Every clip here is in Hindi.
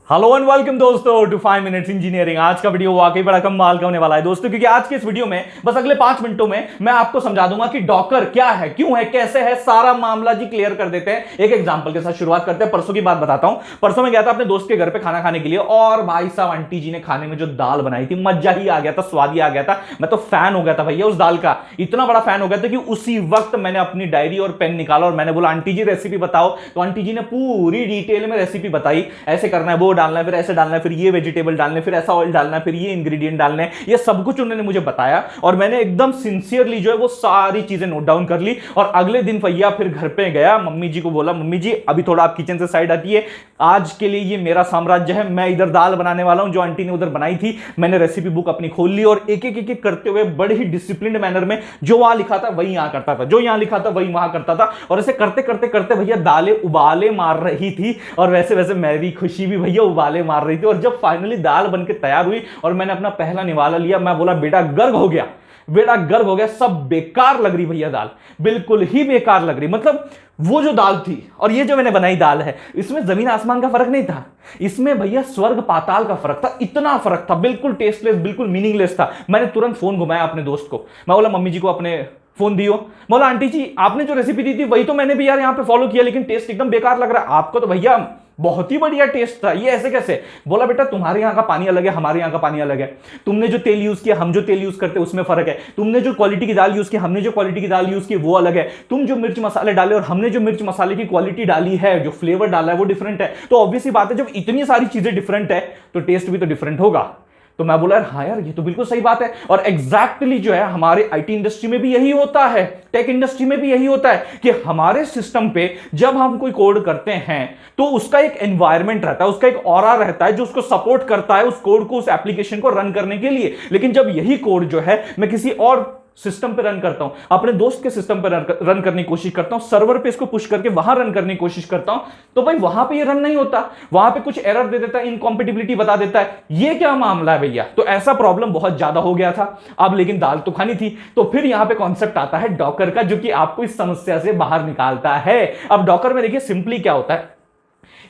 हेलो एंड वेलकम दोस्तों टू 5 मिनट्स इंजीनियरिंग। आज का वीडियो वाकई बड़ा कमाल का होने वाला है दोस्तों, क्योंकि आज के इस वीडियो में बस अगले 5 मिनटों में मैं आपको समझा दूंगा कि डॉकर क्या है, क्यों है, कैसे है, सारा मामला जी क्लियर कर देते हैं। एक एग्जांपल के साथ शुरुआत करते हैं। परसों की बात बताता हूं। परसों में गया था अपने दोस्त के घर पे खाना खाने के लिए, और भाई साहब आंटी जी ने खाने में जो दाल बनाई थी, मजा ही आ गया था, स्वाद ही आ गया था। मैं तो फैन हो गया था भैया उस दाल का, इतना बड़ा फैन हो गया था कि उसी वक्त मैंने अपनी डायरी और पेन निकाला और मैंने बोला आंटी जी रेसिपी बताओ। तो आंटी जी ने पूरी डिटेल में रेसिपी बताई, ऐसे करना है, वो डालना है, फिर ऐसे डालना है, फिर ये वेजिटेबल डालने, फिर ऐसा ऑयल डालना है, फिर ये इंग्रेडिएंट डालने हैं। ये सब कुछ उन्होंने मुझे बताया और मैंने एकदम सिंसियरली जो है वो सारी चीजें नोट डाउन कर ली। और अगले दिन भैया फिर घर पे गया, मम्मी जी को बोला मम्मी जी अभी थोड़ा आप किचन से साइड आती है, आज के लिए ये मेरा साम्राज्य है, मैं इधर दाल बनाने वाला हूं जो आंटी ने उधर बनाई थी। मैंने रेसिपी बुक अपनी खोल ली और एक एक करते हुए बड़े ही डिसिप्लिन्ड मैनर में जो वहां लिखा था वही यहां करता था, जो यहां लिखा था वही वहां करता था। और ऐसे करते करते करते भैया दालें उबाले मार रही थी और वैसे वैसे मेरी खुशी भी भैया उबाले मार रही थी। और जब फाइनली दाल बनके तैयार हुई और मैंने अपना पहला निवाला लिया, मैं बोला बेटा गर्व हो गया, बेटा गर्व हो गया। सब बेकार लग रही भैया दाल, बिल्कुल ही बेकार लग रही। मतलब वो जो दाल थी और ये जो मैंने बनाई दाल है, इसमें जमीन आसमान का फर्क नहीं था, इसमें भैया स्वर्ग पाताल का फर्क था। इतना फर्क था, बिल्कुल टेस्टलेस, बिल्कुल मीनिंगलेस था। मैंने तुरंत फोन घुमाया अपने दोस्त को, मैं बोला मम्मी जी को अपने फोन दियो, बोला आंटी जी आपने जो रेसिपी दी थी वही तो मैंने भी यार यहाँ पे फॉलो किया, लेकिन टेस्ट एकदम बेकार लग रहा है। आपको तो भैया बहुत ही बढ़िया टेस्ट था, ये ऐसे कैसे? बोला बेटा तुम्हारे यहाँ का पानी अलग है, हमारे यहाँ का पानी अलग है। तुमने जो तेल यूज किया, हम जो तेल यूज करते हैं उसमें फर्क है। तुमने जो क्वालिटी की दाल यूज की, हमने जो क्वालिटी की दाल यूज की वो अलग है। तुम जो मिर्च मसाले डाले और हमने जो मिर्च मसाले की क्वालिटी डाली है, जो फ्लेवर डाला है वो डिफरेंट है। तो ऑब्वियसली बात है, जब इतनी सारी चीजें डिफरेंट है तो टेस्ट भी तो डिफरेंट होगा। तो मैं बोला हाँ यार ये तो बिल्कुल सही बात है। और एग्जैक्टली जो है हमारे आईटी इंडस्ट्री में भी यही होता है, टेक इंडस्ट्री में भी यही होता है कि हमारे सिस्टम पे जब हम कोई कोड करते हैं तो उसका एक एनवायरनमेंट रहता है, उसका एक ऑरा रहता है जो उसको सपोर्ट करता है उस कोड को, उस एप्लीकेशन को रन करने के लिए। लेकिन जब यही कोड जो है मैं किसी और सिस्टम पे रन करता हूं, अपने दोस्त के सिस्टम पे रन करने की कोशिश करता हूं, सर्वर पे इसको पुश करके वहां रन करने की कोशिश करता हूं, तो भाई वहां पे ये रन नहीं होता, वहां पे कुछ एरर दे देता है, इनकॉम्पेटिबिलिटी बता देता है। ये क्या मामला है भैया? तो ऐसा प्रॉब्लम बहुत ज्यादा हो गया था। अब लेकिन दाल तो खानी थी, तो फिर यहां पे कॉन्सेप्ट आता है डॉकर का, जो कि आपको इस समस्या से बाहर निकालता है। अब डॉकर में देखिए सिंपली क्या होता है,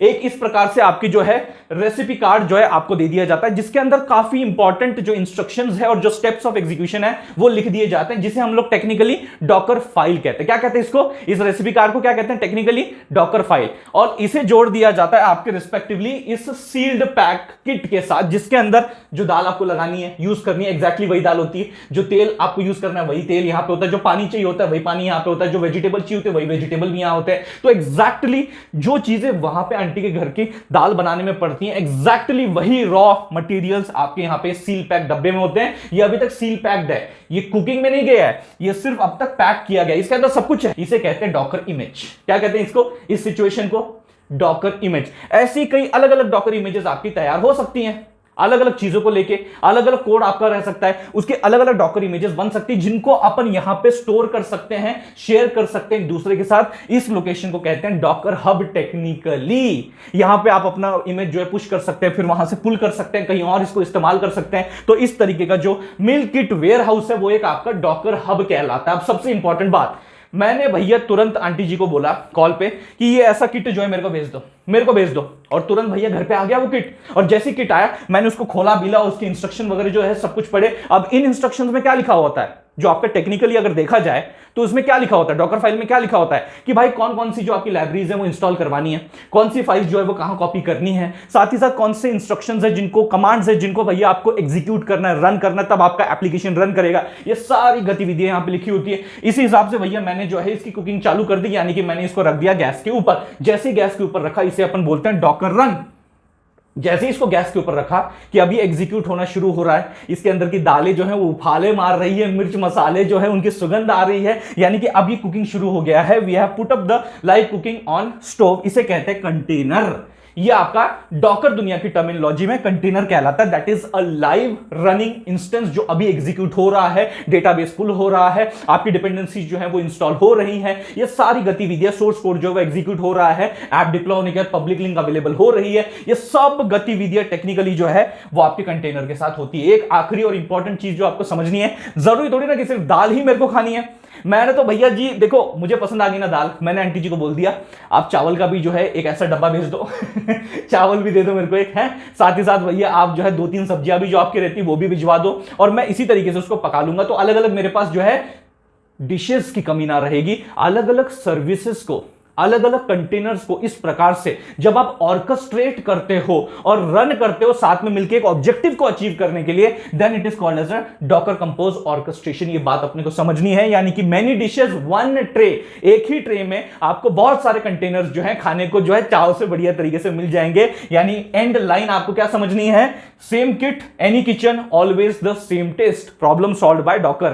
एक इस प्रकार से आपकी जो है रेसिपी कार्ड जो है आपको दे दिया जाता है, जिसके अंदर काफी इंपॉर्टेंट जो इंस्ट्रक्शंस है और जो स्टेप्स ऑफ एग्जीक्यूशन है वो लिख दिए जाते हैं, जिसे हम लोग टेक्निकली डॉकर फाइल कहते हैं। क्या कहते हैं इसको? इस रेसिपी कार्ड को क्या कहते हैं? Technically Docker file. और इसे जोड़ दिया जाता है आपके रिस्पेक्टिवली इस सील्ड पैक किट के साथ, जिसके अंदर जो दाल आपको लगानी है, यूज करनी है, एग्जैक्टली वही दाल होती है। जो तेल आपको यूज करना है वही तेल यहां पे होता है, जो पानी चाहिए होता है वही पानी यहां पे होता है, जो वेजिटेबल चाहिए होते हैं वही वेजिटेबल भी यहां होते हैं। तो एग्जैक्टली जो चीजें वहां पे आंटी के घर की दाल बनाने में पड़ती हैं, एग्जैक्टली वही रॉ मटेरियल्स आपके यहां पे सील पैक डब्बे में होते हैं। ये अभी तक सील पैक्ड है, ये कुकिंग में नहीं गया है, ये सिर्फ अब तक पैक किया गया, इसके अंदर सब कुछ है। इसे कहते हैं डॉकर इमेज। क्या कहते हैं इसको, इस सिचुएशन को? Docker image. ऐसी कई अलग अलग डॉकर इमेजेस आपकी तैयार हो सकती हैं, अलग अलग चीजों को लेके अलग अलग कोड आपका रह सकता है, उसके अलग अलग डॉकर इमेजेस बन सकती है, जिनको अपन यहां पे स्टोर कर सकते हैं, शेयर कर सकते हैं एक दूसरे के साथ। इस लोकेशन को कहते हैं डॉकर हब टेक्निकली। यहां पे आप अपना इमेज जो है पुश कर सकते हैं, फिर वहां से पुल कर सकते हैं, कहीं और इसको इस्तेमाल कर सकते हैं। तो इस तरीके का जो मिल किट वेयर हाउस है वो एक आपका डॉकर हब कहलाता है। अब सबसे इंपॉर्टेंट बात, मैंने भैया तुरंत आंटी जी को बोला कॉल पे कि ये ऐसा किट जो है मेरे को भेज दो, मेरे को भेज दो। और तुरंत भैया घर पे आ गया वो किट। और जैसे किट आया मैंने उसको खोला, बिला, उसकी इंस्ट्रक्शन वगैरह जो है सब कुछ पढ़े। अब इन इंस्ट्रक्शंस में क्या लिखा होता है, जो आपका टेक्निकली अगर देखा जाए तो उसमें क्या लिखा होता है, डॉकर फाइल में क्या लिखा होता है कि भाई कौन कौन सी जो आपकी लाइब्रेरीज है वो इंस्टॉल करवानी है, कौन सी फाइल्स जो है वो कहां कॉपी करनी है, साथ ही साथ कौन से इंस्ट्रक्शंस है, जिनको कमांड्स है, जिनको भैया आपको एग्जीक्यूट करना है, रन करना है, तब आपका एप्लीकेशन रन करेगा। ये सारी गतिविधियां यहां पे लिखी होती है। इसी हिसाब से भैया मैंने जो है इसकी कुकिंग चालू कर दी, यानी कि मैंने इसको रख दिया गैस के ऊपर। जैसे ही गैस के ऊपर रखा, इसे अपन बोलते हैं डॉकर रन। जैसे ही इसको गैस के ऊपर रखा कि अभी एग्जीक्यूट होना शुरू हो रहा है, इसके अंदर की दालें जो है वो उफाले मार रही है, मिर्च मसाले जो है उनकी सुगंध आ रही है, यानी कि अभी कुकिंग शुरू हो गया है। We have put up the live cooking on stove. इसे कहते हैं कंटेनर। ये आपका डॉकर दुनिया की टर्मिनोलॉजी में कंटेनर कहलाता है। That is a live running instance जो अभी एग्जीक्यूट हो रहा है, डेटाबेस पुल हो रहा है, आपकी डिपेंडेंसीज जो है वो इंस्टॉल हो रही हैं, ये सारी गतिविधियां, सोर्स कोड जो है वो एग्जीक्यूट हो रहा है, ऐप डिप्लॉय होने के बाद पब्लिक लिंक अवेलेबल हो रही है। ये सब गतिविधियां टेक्निकली जो है वो आपके कंटेनर के साथ होती है। एक आखिरी और इंपॉर्टेंट चीज जो आपको समझनी है, जरूरी थोड़ी ना कि सिर्फ दाल ही मेरे को खानी है, मैंने तो भैया जी देखो, मुझे पसंद आ गई ना दाल, मैंने आंटी जी को बोल दिया आप चावल का भी जो है एक ऐसा डब्बा भेज दो चावल भी दे दो मेरे को एक, है साथ ही साथ भैया आप जो है 2-3 सब्जियां भी जो आपकी रहती वो भी भिजवा दो, और मैं इसी तरीके से उसको पका लूंगा। तो अलग अलग मेरे पास जो है डिशेस की कमी ना रहेगी, अलग अलग सर्विसेज को, अलग अलग कंटेनर्स को इस प्रकार से जब आप ऑर्केस्ट्रेट करते हो और रन करते हो साथ में मिलकर एक ऑब्जेक्टिव को अचीव करने के लिए, then it is called as a Docker Compose orchestration. ये बात अपने को समझनी है, यानी कि मेनी डिशेस वन ट्रे, एक ही ट्रे में आपको बहुत सारे कंटेनर्स जो है खाने को जो है चाव से बढ़िया तरीके से मिल जाएंगे। यानी एंड लाइन आपको क्या समझनी है, same kit any kitchen always the same taste, problem solve by Docker.